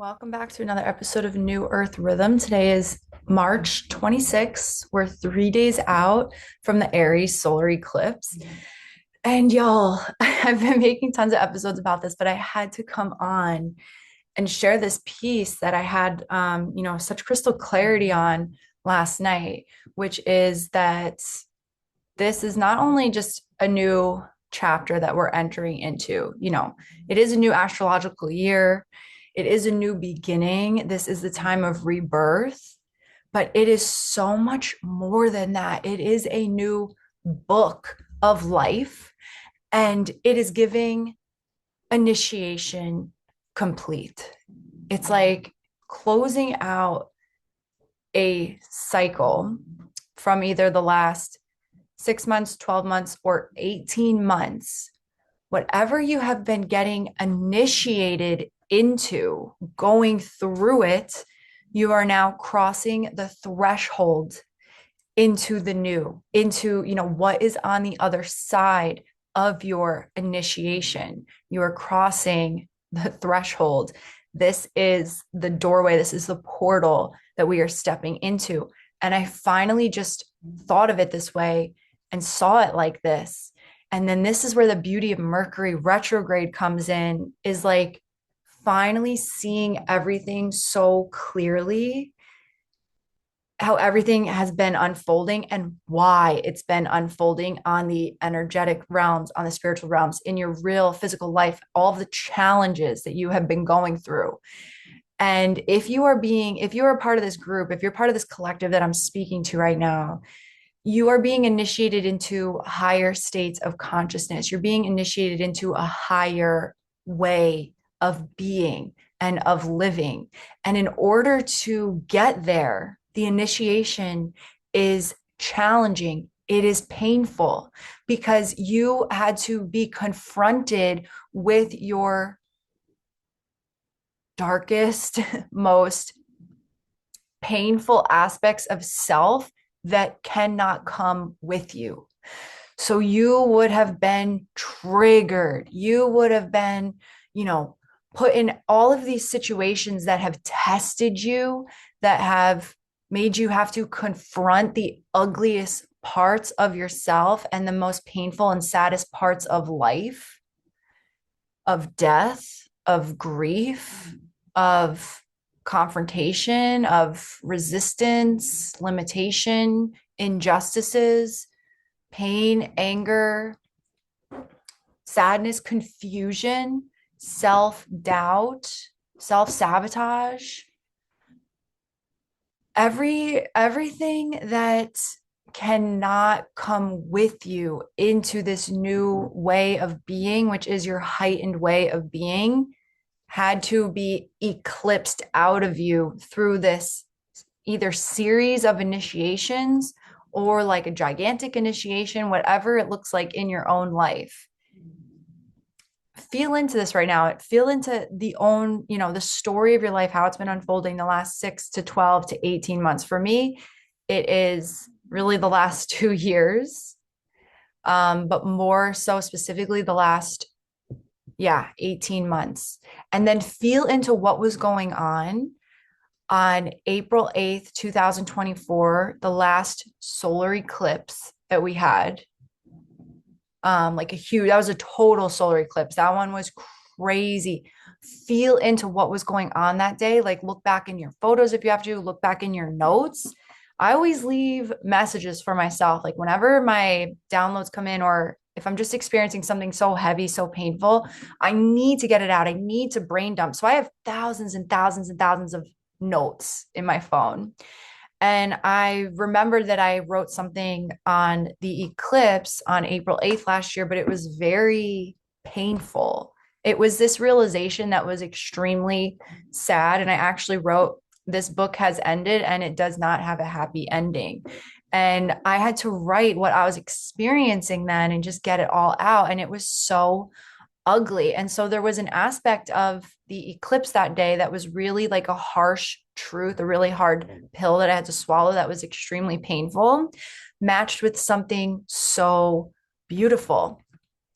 Welcome back to another episode of New Earth Rhythm. Today is March 26th. We're 3 days out from the Aries Solar Eclipse. And y'all, I've been making tons of episodes about this, but I had to come on and share this piece that I had, such crystal clarity on last night, which is that this is not only just a new chapter that we're entering into, it is a new astrological year. It is a new beginning. This is the time of rebirth, but it is so much more than that. It is a new book of life, and it is giving initiation complete. It's like closing out a cycle from either the last 6 months, 12 months, or 18 months. Whatever you have been getting initiated into, going through it, you are now crossing the threshold into the new, into, what is on the other side of your initiation. You are crossing the threshold. This is the doorway. This is the portal that we are stepping into. And I finally just thought of it this way and saw it like this. And then this is where the beauty of Mercury retrograde comes in, is like finally seeing everything so clearly, how everything has been unfolding and why it's been unfolding on the energetic realms, on the spiritual realms, in your real physical life, all of the challenges that you have been going through. And if you are a part of this group, if you're part of this collective that I'm speaking to right now, you are being initiated into higher states of consciousness. You're being initiated into a higher way of being and of living. And in order to get there, the initiation is challenging. It is painful because you had to be confronted with your darkest, most painful aspects of self that cannot come with you. So you would have been triggered. You would have been, put in all of these situations that have tested you, that have made you have to confront the ugliest parts of yourself and the most painful and saddest parts of life, of death, of grief, of confrontation, of resistance, limitation, injustices, pain, anger, sadness, confusion, self-doubt, self-sabotage, everything that cannot come with you into this new way of being, which is your heightened way of being, had to be eclipsed out of you through this either series of initiations or like a gigantic initiation, whatever it looks like in your own life. Feel into this right now. Feel into the story of your life, how it's been unfolding the last 6 to 12 to 18 months. For me, it is really the last 2 years, but more so specifically the last 18 months. And then feel into what was going on April 8th, 2024, the last solar eclipse that we had. That was a total solar eclipse. That one was crazy. Feel into what was going on that day. Like, look back in your photos if you have to, look back in your notes. I always leave messages for myself. Like, whenever my downloads come in, or if I'm just experiencing something so heavy, so painful, I need to get it out. I need to brain dump. So I have thousands and thousands and thousands of notes in my phone. And I remember that I wrote something on the eclipse on April 8th last year, but it was very painful. It was this realization that was extremely sad. And I actually wrote, this book has ended and it does not have a happy ending. And I had to write what I was experiencing then and just get it all out. And it was so ugly. And so there was an aspect of the eclipse that day that was really like a harsh truth, a really hard pill that I had to swallow that was extremely painful, matched with something so beautiful.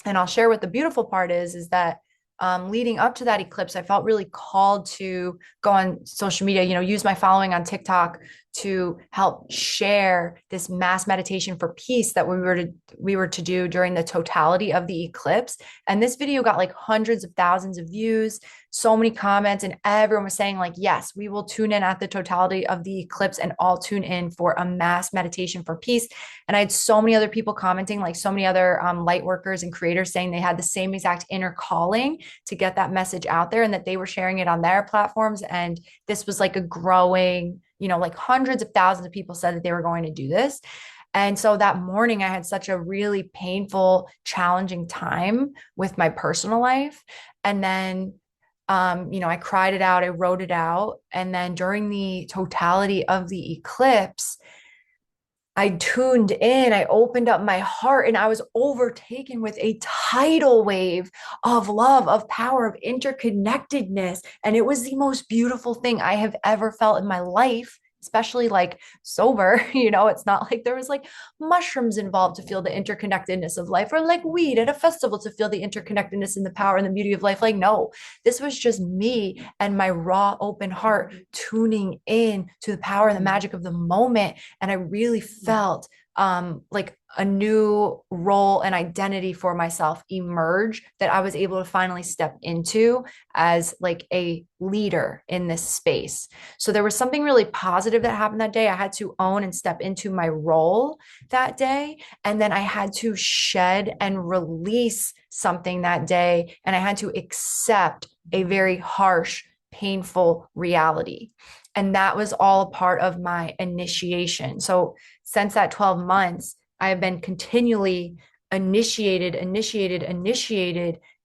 And I'll share what the beautiful part is that leading up to that eclipse, I felt really called to go on social media, use my following on TikTok to help share this mass meditation for peace that we were to do during the totality of the eclipse. And this video got like hundreds of thousands of views, so many comments, and everyone was saying like, yes, we will tune in at the totality of the eclipse and all tune in for a mass meditation for peace. And I had so many other people commenting, like so many other light workers and creators saying they had the same exact inner calling to get that message out there and that they were sharing it on their platforms. And this was like a growing, like hundreds of thousands of people said that they were going to do this. And so that morning, I had such a really painful, challenging time with my personal life. And then, I cried it out, I wrote it out. And then during the totality of the eclipse, I tuned in, I opened up my heart, and I was overtaken with a tidal wave of love, of power, of interconnectedness. And it was the most beautiful thing I have ever felt in my life, especially like sober. It's not like there was like mushrooms involved to feel the interconnectedness of life or like weed at a festival to feel the interconnectedness and the power and the beauty of life. Like, no, this was just me and my raw, open heart tuning in to the power and the magic of the moment. And I really felt like a new role and identity for myself emerge that I was able to finally step into as like a leader in this space. So there was something really positive that happened that day. I had to own and step into my role that day. And then I had to shed and release something that day. And I had to accept a very harsh, painful reality. And that was all a part of my initiation. So since that 12 months, I have been continually initiated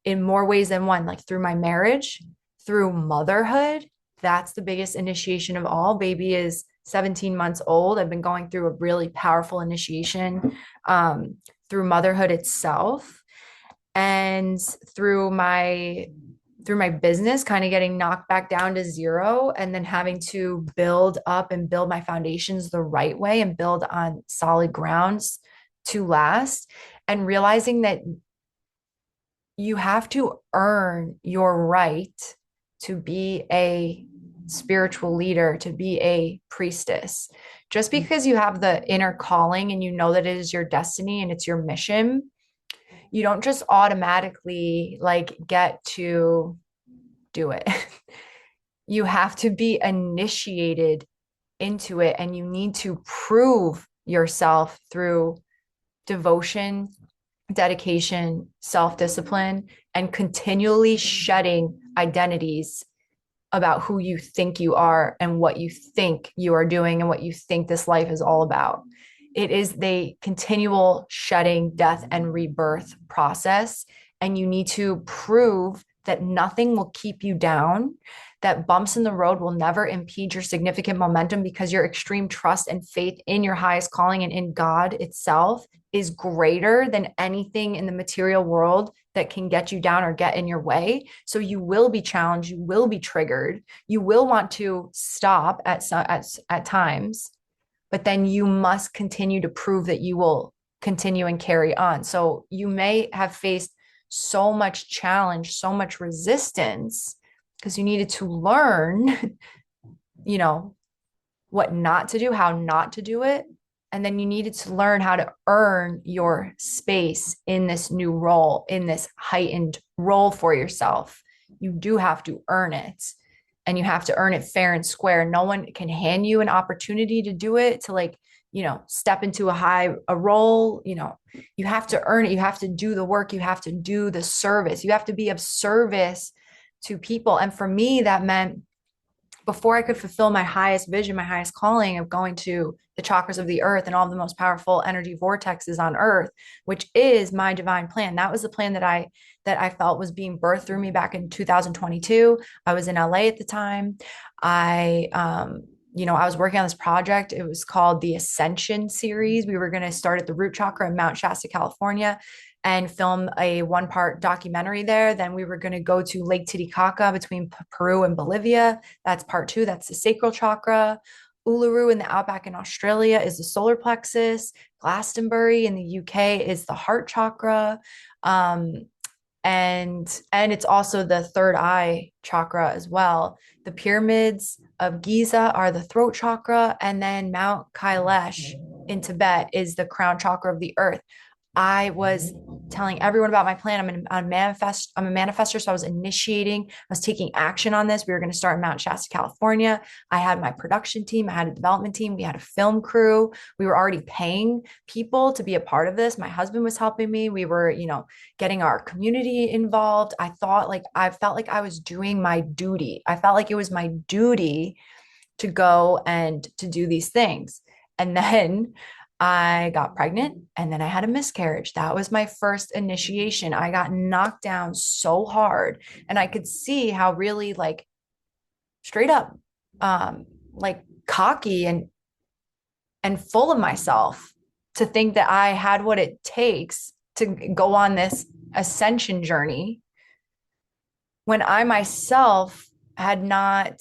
in more ways than one, like through my marriage, through motherhood. That's the biggest initiation of all. Baby is 17 months old. I've been going through a really powerful initiation through motherhood itself and through my business kind of getting knocked back down to zero and then having to build up and build my foundations the right way and build on solid grounds to last, and realizing that you have to earn your right to be a spiritual leader, to be a priestess. Just because you have the inner calling and you know that it is your destiny and it's your mission, you don't just automatically like get to do it. You have to be initiated into it, and you need to prove yourself through devotion, dedication, self-discipline, and continually shedding identities about who you think you are and what you think you are doing and what you think this life is all about. It is the continual shedding, death, and rebirth process. And you need to prove that nothing will keep you down, that bumps in the road will never impede your significant momentum because your extreme trust and faith in your highest calling and in God itself is greater than anything in the material world that can get you down or get in your way. So you will be challenged, you will be triggered, you will want to stop at times, but then you must continue to prove that you will continue and carry on. So you may have faced so much challenge, so much resistance because you needed to learn, you know, what not to do, how not to do it. And then you needed to learn how to earn your space in this new role, in this heightened role for yourself. You do have to earn it, and you have to earn it fair and square. No one can hand you an opportunity to do it, to like, step into a role. You have to earn it. You have to do the work. You have to do the service. You have to be of service to people. And for me, that meant before I could fulfill my highest vision, my highest calling of going to the chakras of the earth and all the most powerful energy vortexes on earth, which is my divine plan. That was the plan that I felt was being birthed through me back in 2022. I was in LA at the time. I was working on this project. It was called the Ascension series. We were going to start at the root chakra in Mount Shasta, California, and film a one-part documentary there. Then we were going to go to Lake Titicaca between Peru and Bolivia. That's part 2. That's the sacral chakra. Uluru in the outback in Australia is the solar plexus. Glastonbury in the UK is the heart chakra. And it's also the third eye chakra as well. The pyramids of Giza are the throat chakra, and then Mount Kailash in Tibet is the crown chakra of the earth. I was telling everyone about my plan. I'm a manifester. So I was initiating, I was taking action on this. We were going to start in Mount Shasta, California. I had my production team, I had a development team, we had a film crew. We were already paying people to be a part of this. My husband was helping me. We were, getting our community involved. I felt like I was doing my duty. I felt like it was my duty to go and to do these things. And then I got pregnant and then I had a miscarriage. That was my first initiation. I got knocked down so hard and I could see how really like straight up like cocky and full of myself to think that I had what it takes to go on this ascension journey when I myself had not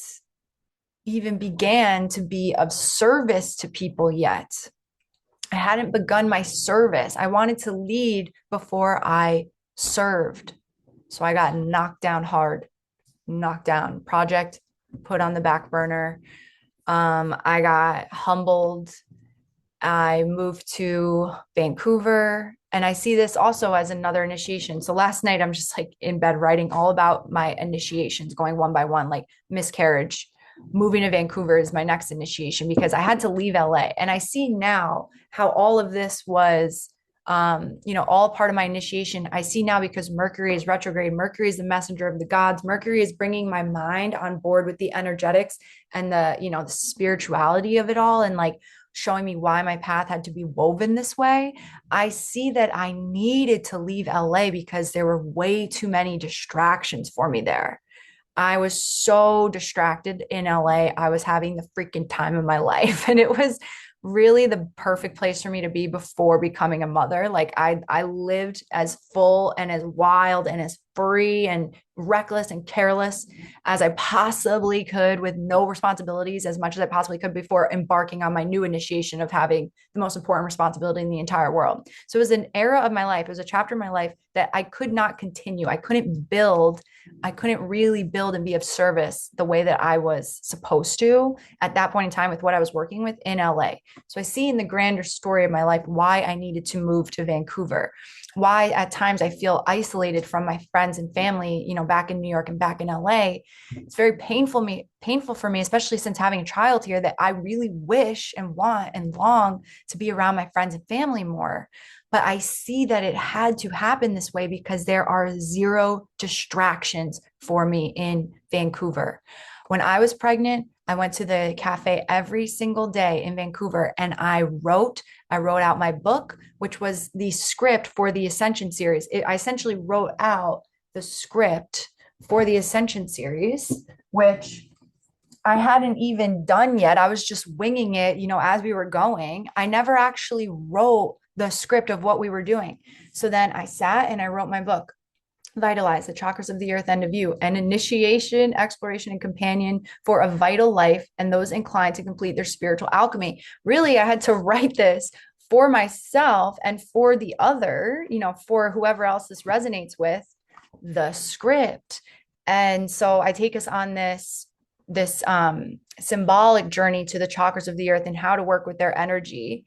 even began to be of service to people yet. I hadn't begun my service. I wanted to lead before I served. So I got knocked down hard, knocked down. Project put on the back burner. I got humbled. I moved to Vancouver. And I see this also as another initiation. So last night, I'm just like in bed writing all about my initiations, going one by one, like miscarriage. Moving to Vancouver is my next initiation because I had to leave LA. And I see now how all of this was, all part of my initiation. I see now because Mercury is retrograde. Mercury is the messenger of the gods. Mercury is bringing my mind on board with the energetics and the spirituality of it all. And like, showing me why my path had to be woven this way. I see that I needed to leave LA because there were way too many distractions for me there. I was so distracted in LA. I was having the freaking time of my life. And it was really the perfect place for me to be before becoming a mother. Like I lived as full and as wild and as free and reckless and careless as I possibly could with no responsibilities as much as I possibly could before embarking on my new initiation of having the most important responsibility in the entire world. So it was an era of my life. It was a chapter of my life that I could not continue. I couldn't really build and be of service the way that I was supposed to at that point in time with what I was working with in LA. So I see in the grander story of my life why I needed to move to Vancouver, why at times I feel isolated from my friends and family, back in New York and back in LA. It's very painful for me, especially since having a child here, that I really wish and want and long to be around my friends and family more. But I see that it had to happen this way because there are zero distractions for me in Vancouver. When I was pregnant, I went to the cafe every single day in Vancouver and I wrote out my book, which was the script for the Ascension series. I essentially wrote out the script for the Ascension series, which I hadn't even done yet. I was just winging it, as we were going. I never actually wrote the script of what we were doing. So then I sat and I wrote my book, Vitalize the Chakras of the Earth and of You, an initiation, exploration, and companion for a vital life and those inclined to complete their spiritual alchemy. Really, I had to write this for myself and for the other, for whoever else this resonates with, the script. And so I take us on this symbolic journey to the chakras of the earth and how to work with their energy.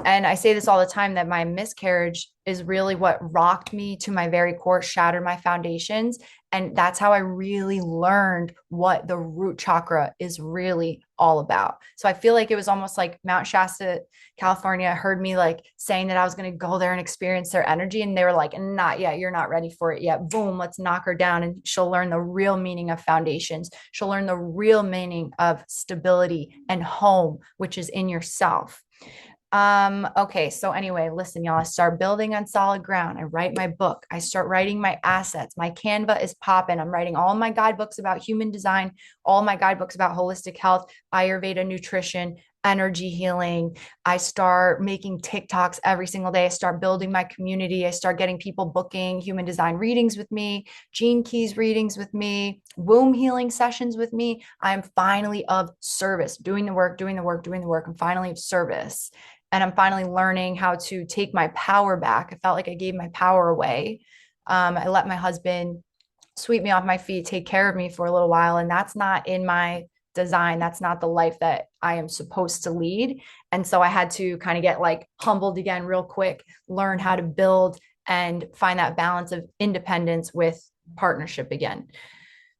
And I say this all the time that my miscarriage is really what rocked me to my very core, shattered my foundations. And that's how I really learned what the root chakra is really all about. So I feel like it was almost like Mount Shasta, California heard me like saying that I was going to go there and experience their energy. And they were like, not yet. You're not ready for it yet. Boom, let's knock her down. And she'll learn the real meaning of foundations. She'll learn the real meaning of stability and home, which is in yourself. Okay. So anyway, listen, y'all, I start building on solid ground. I write my book. I start writing my assets. My Canva is popping. I'm writing all my guidebooks about human design, all my guidebooks about holistic health, Ayurveda, nutrition, energy healing. I start making TikToks every single day. I start building my community. I start getting people booking human design readings with me, gene keys readings with me, womb healing sessions with me. I'm finally of service, doing the work, doing the work, doing the work. I'm finally of service. And I'm finally learning how to take my power back. I felt like I gave my power away I let my husband sweep me off my feet, take care of me for a little while. And that's not in my design. That's not the life that I am supposed to lead. And so I had to kind of get like humbled again real quick, learn how to build and find that balance of independence with partnership again.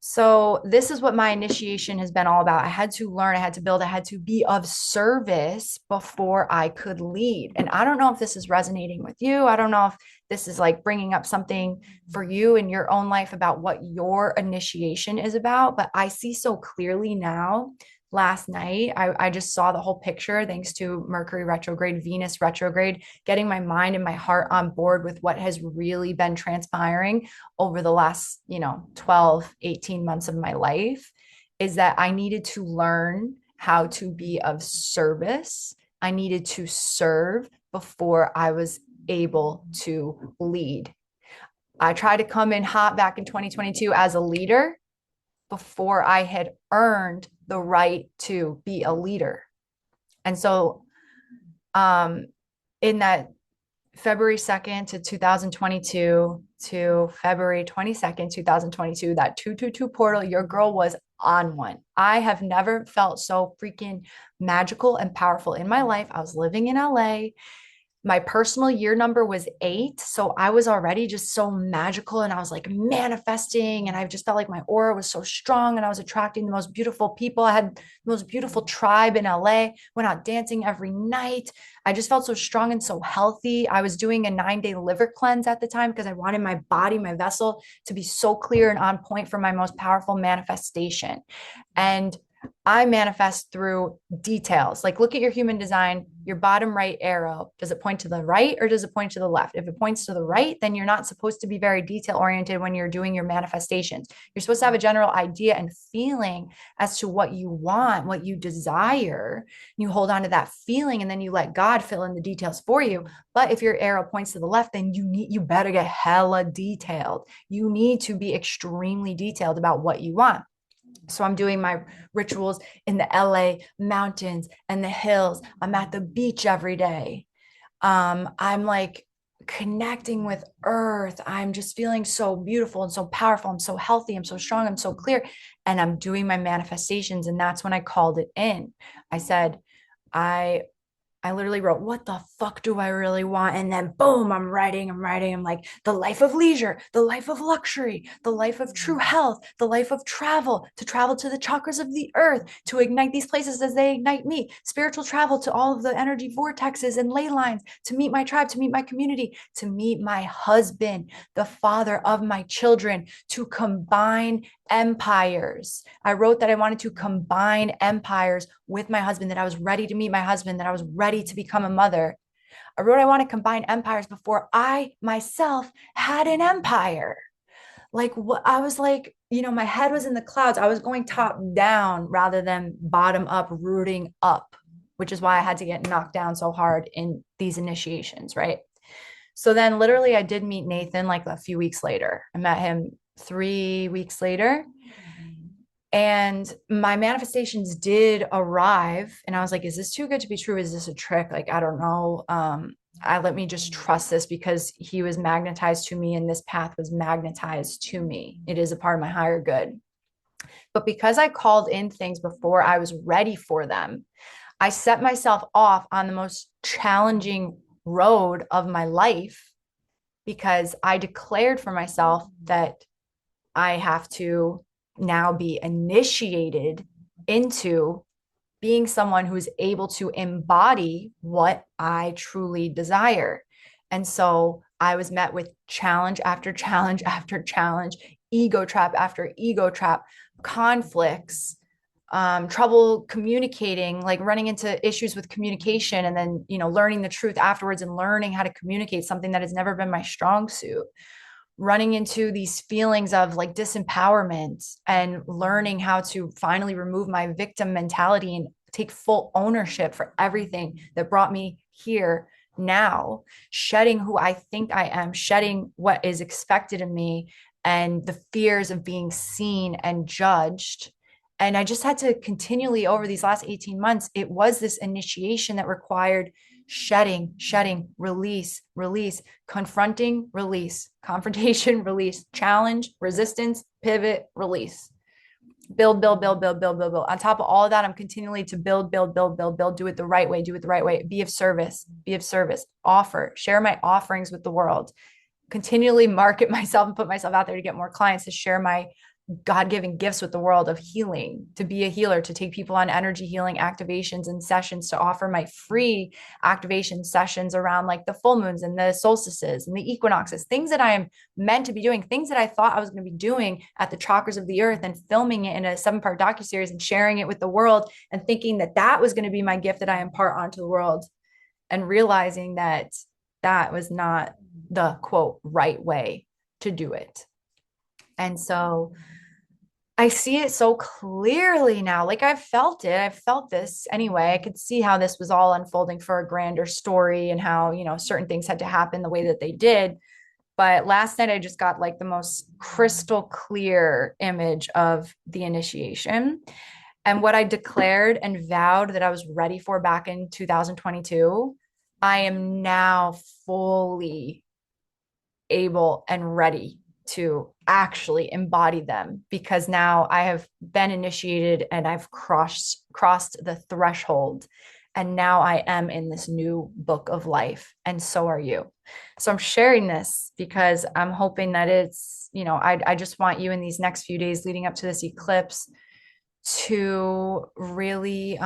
So this is what my initiation has been all about. I had to learn, I had to build, I had to be of service before I could lead. And I don't know if this is resonating with you. I don't know if this is like bringing up something for you in your own life about what your initiation is about. But I see so clearly now. Last night, I just saw the whole picture thanks to Mercury retrograde, Venus retrograde, getting my mind and my heart on board with what has really been transpiring over the last, 12, 18 months of my life is that I needed to learn how to be of service. I needed to serve before I was able to lead. I tried to come in hot back in 2022 as a leader before I had earned the right to be a leader. And so, in that February 2nd to 2022 to February 22nd, 2022, that 222 portal, your girl was on one. I have never felt so freaking magical and powerful in my life. I was living in LA. My personal year number was 8. So I was already just so magical and I was like manifesting. And I just felt like my aura was so strong and I was attracting the most beautiful people. I had the most beautiful tribe in LA, went out dancing every night. I just felt so strong and so healthy. I was doing a 9-day liver cleanse at the time because I wanted my body, my vessel to be so clear and on point for my most powerful manifestation. And I manifest through details. Like look at your human design, your bottom right arrow. Does it point to the right or does it point to the left? If it points to the right, then you're not supposed to be very detail oriented when you're doing your manifestations. You're supposed to have a general idea and feeling as to what you want, what you desire. You hold on to that feeling and then you let God fill in the details for you. But if your arrow points to the left, then you better get hella detailed. You need to be extremely detailed about what you want. So I'm doing my rituals in the LA mountains and the hills. I'm at the beach every day. I'm like connecting with earth. I'm just feeling so beautiful and so powerful. I'm so healthy. I'm so strong. I'm so clear. And I'm doing my manifestations. And that's when I called it in. I said, I I literally wrote, what the fuck do I really want? And then boom, I'm writing. I'm like, the life of leisure, the life of luxury, the life of true health, the life of travel, to travel to the chakras of the earth, to ignite these places as they ignite me, spiritual travel to all of the energy vortexes and ley lines, to meet my tribe, to meet my community, to meet my husband, the father of my children, to combine empires. I wrote that I wanted to combine empires with my husband, that I was ready to meet my husband, that I was ready to become a mother. I wrote I want to combine empires before I myself had an empire. Like what I was like, my head was in the clouds. I was going top down rather than bottom up, rooting up, which is why I had to get knocked down so hard in these initiations, right? So then literally I did meet Nathan like a few weeks later. I met him 3 weeks later. And my manifestations did arrive. And I was like, is this too good to be true? Is this a trick? Like, I don't know. I let me just trust this because he was magnetized to me and this path was magnetized to me. It is a part of my higher good. But because I called in things before I was ready for them, I set myself off on the most challenging road of my life because I declared for myself that I have to now be initiated into being someone who's able to embody what I truly desire. And so I was met with challenge after challenge after challenge, ego trap after ego trap, conflicts, trouble communicating, like running into issues with communication, and then, learning the truth afterwards and learning how to communicate, something that has never been my strong suit, running into these feelings of like disempowerment and learning how to finally remove my victim mentality and take full ownership for everything that brought me here now, shedding who I think I am, shedding what is expected of me and the fears of being seen and judged. And I just had to continually, over these last 18 months, it was this initiation that required shedding, release, confronting, release, confrontation, release, challenge, resistance, pivot, release. Build. On top of all of that, I'm continually to build, do it the right way, be of service, offer, share my offerings with the world, continually market myself and put myself out there to get more clients, to share my God-given gifts with the world of healing, to be a healer, to take people on energy healing activations and sessions, to offer my free activation sessions around like the full moons and the solstices and the equinoxes, things that I am meant to be doing, things that I thought I was going to be doing at the chakras of the earth, and filming it in a 7-part docuseries and sharing it with the world, and thinking that that was going to be my gift that I impart onto the world, and realizing that that was not the quote right way to do it. And so I see it so clearly now. Like I've felt it. I've felt this anyway. I could see how this was all unfolding for a grander story, and how, certain things had to happen the way that they did. But last night I just got like the most crystal clear image of the initiation, and what I declared and vowed that I was ready for back in 2022. I am now fully able and ready to actually embody them, because now I have been initiated and I've crossed the threshold, and now I am in this new book of life, and so are you. So I'm sharing this because I'm hoping that it's, I just want you in these next few days leading up to this eclipse to really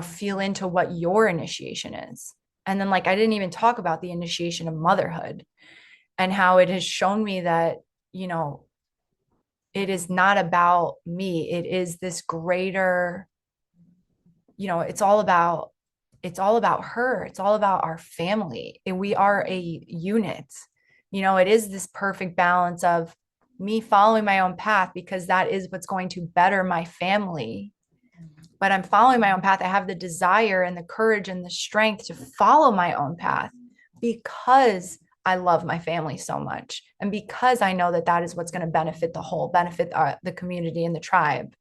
feel into what your initiation is. And then, like, I didn't even talk about the initiation of motherhood, and how it has shown me that, it is not about me. It is this greater, it's all about her. It's all about our family. And we are a unit. It is this perfect balance of me following my own path, because that is what's going to better my family. But I'm following my own path. I have the desire and the courage and the strength to follow my own path, because I love my family so much. And because I know that that is what's going to benefit the whole, benefit the community and the tribe.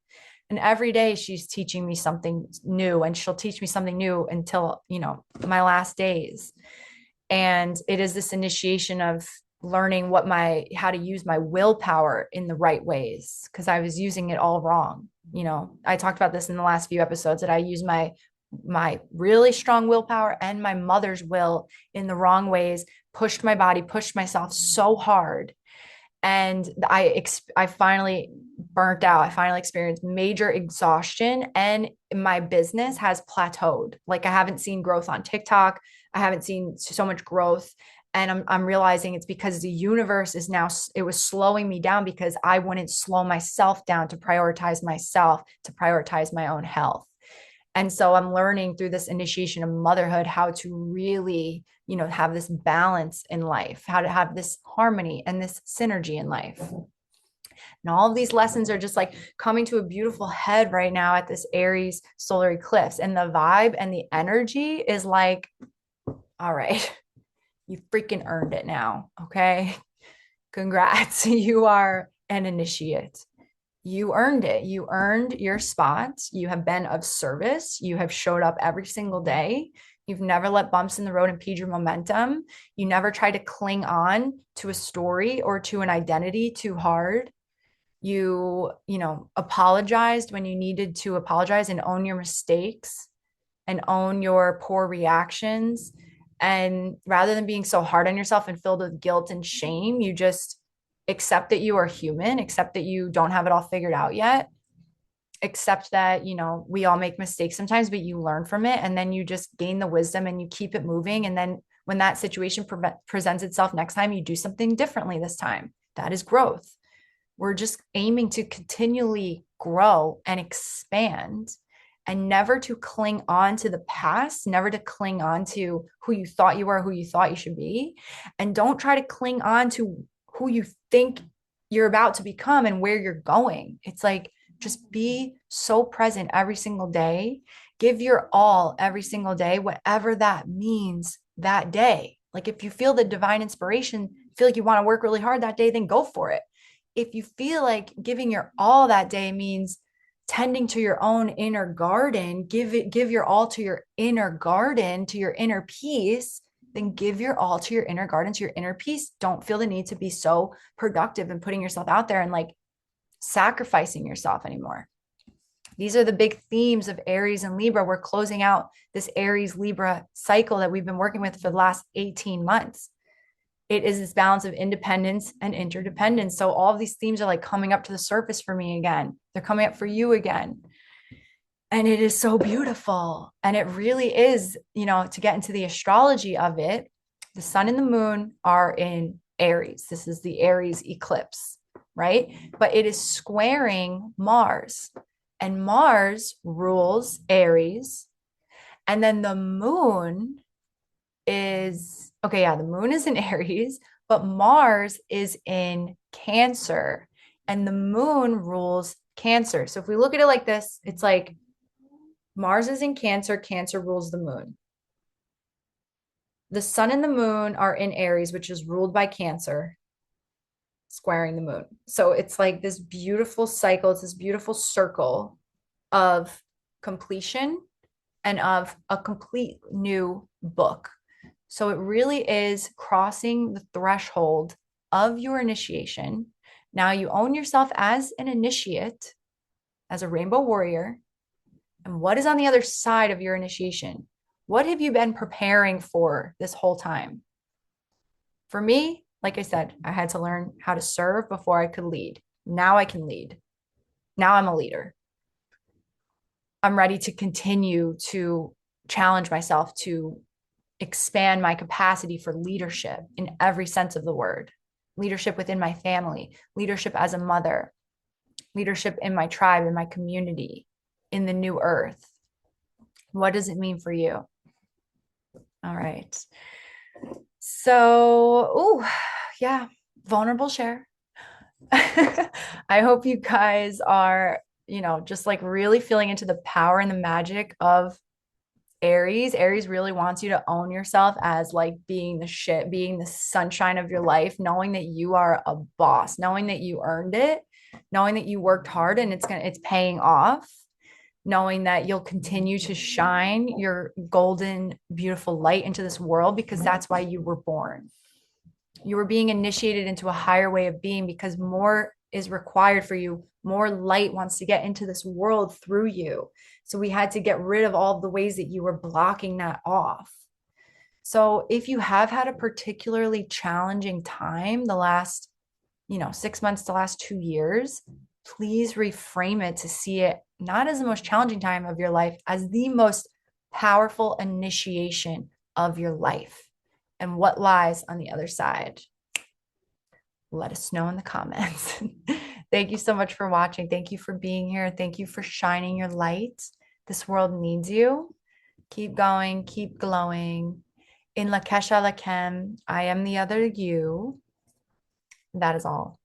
And every day she's teaching me something new, and she'll teach me something new until, my last days. And it is this initiation of learning how to use my willpower in the right ways, because I was using it all wrong. I talked about this in the last few episodes, that I use my really strong willpower and my mother's will in the wrong ways, pushed my body, pushed myself so hard. And I finally burnt out. I finally experienced major exhaustion, and my business has plateaued. Like I haven't seen growth on TikTok. I haven't seen so much growth. And I'm realizing it's because the universe it was slowing me down, because I wouldn't slow myself down to prioritize myself, to prioritize my own health. And so I'm learning through this initiation of motherhood how to really, have this balance in life, how to have this harmony and this synergy in life. And all of these lessons are just like coming to a beautiful head right now at this Aries solar eclipse. And the vibe and the energy is like, all right, you freaking earned it now. Okay. Congrats. You are an initiate. You earned it. You earned your spot. You have been of service. You have showed up every single day. You've never let bumps in the road impede your momentum. You never try to cling on to a story or to an identity too hard. You apologized when you needed to apologize, and own your mistakes and own your poor reactions. And rather than being so hard on yourself and filled with guilt and shame, you just accept that you are human, accept that you don't have it all figured out yet, accept that, we all make mistakes sometimes, but you learn from it, and then you just gain the wisdom and you keep it moving. And then when that situation presents itself next time, you do something differently this time. That is growth. We're just aiming to continually grow and expand, and never to cling on to the past, never to cling on to who you thought you were, who you thought you should be. And don't try to cling on to who you think you're about to become and where you're going. It's like, just be so present every single day. Give your all every single day, whatever that means that day. Like if you feel the divine inspiration, feel like you want to work really hard that day, then go for it. If you feel like giving your all that day means tending to your own inner garden, give your all to your inner garden, to your inner peace, then give your all to your inner garden, to your inner peace. Don't feel the need to be so productive and putting yourself out there and like sacrificing yourself anymore. These are the big themes of Aries and Libra. We're closing out this Aries Libra cycle that we've been working with for the last 18 months. It is this balance of independence and interdependence. So all of these themes are like coming up to the surface for me again. They're coming up for you again. And it is so beautiful. And it really is, to get into the astrology of it, the sun and the moon are in Aries. This is the Aries eclipse, right? But it is squaring Mars. And Mars rules Aries. And then the moon is, okay, yeah, the moon is in Aries, but Mars is in Cancer. And the moon rules Cancer. So if we look at it like this, it's like Mars is in Cancer, Cancer rules the moon. The sun and the moon are in Aries, which is ruled by Cancer, squaring the moon. So it's like this beautiful cycle, it's this beautiful circle of completion and of a complete new book. So it really is crossing the threshold of your initiation. Now you own yourself as an initiate, as a rainbow warrior. And what is on the other side of your initiation? What have you been preparing for this whole time? For me, like I said, I had to learn how to serve before I could lead. Now I can lead. Now I'm a leader. I'm ready to continue to challenge myself to expand my capacity for leadership in every sense of the word. Leadership within my family, leadership as a mother, leadership in my tribe, in my community, in the new earth. What does it mean for you? All right. So, oh, yeah, vulnerable share. I hope you guys are, just like really feeling into the power and the magic of Aries. Aries really wants you to own yourself as like being the shit, being the sunshine of your life, knowing that you are a boss, knowing that you earned it, knowing that you worked hard and it's paying off, knowing that you'll continue to shine your golden, beautiful light into this world because that's why you were born. You were being initiated into a higher way of being because more is required for you. More light wants to get into this world through you. So we had to get rid of all of the ways that you were blocking that off. So if you have had a particularly challenging time the last, 6 months, the last 2 years, please reframe it to see it not as the most challenging time of your life, as the most powerful initiation of your life. And what lies on the other side? Let us know in the comments. Thank you so much for watching. Thank you for being here. Thank you for shining your light. This world needs you. Keep going, keep glowing. In Lakesha Lakem, I am the other you. That is all.